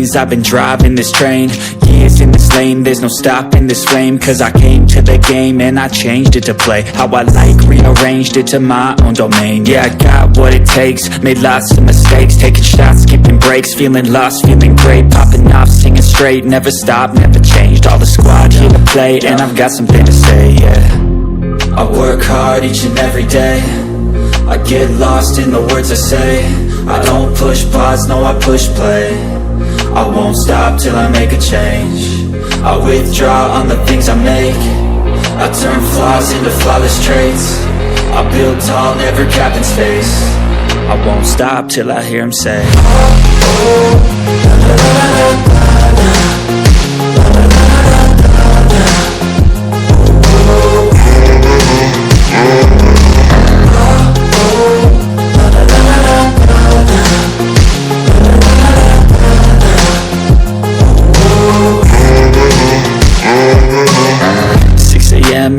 things. I've been driving this train, years in this lane. There's no stopping this flame, cause I came to the game and I changed it to play how I like, rearranged it to my own domain. Yeah, I got what it takes, made lots of mistakes, taking shots, skipping breaks, feeling lost, feeling great, popping off, singing straight, never stopped, never changed. All the squad here to play, and I've got something to say, yeah. I work hard each and every day, I get lost in the words I say. I don't push pause, no I push play. I won't stop till I make a change. I withdraw on the things I make. I turn flaws into flawless traits. I build tall, never capped in space. I won't stop till I hear him say,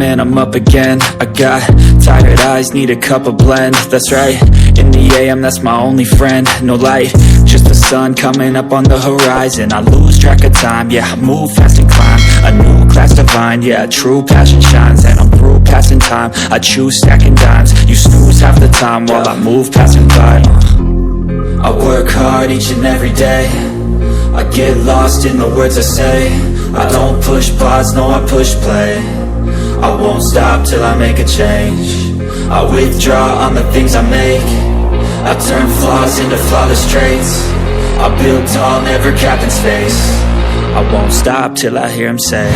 and I'm up again. I got tired eyes, need a cup of blend. That's right, in the AM, that's my only friend. No light, just the sun coming up on the horizon. I lose track of time, yeah, I move fast and climb a new class to find. Yeah, true passion shines, and I'm through passing time. I choose stacking dimes, you snooze half the time while I move passing by. I work hard each and every day, I get lost in the words I say. I don't push pause, no I push play. I won't stop till I make a change. I withdraw on the things I make. I turn flaws into flawless traits. I build tall, never capped in space. I won't stop till I hear him say,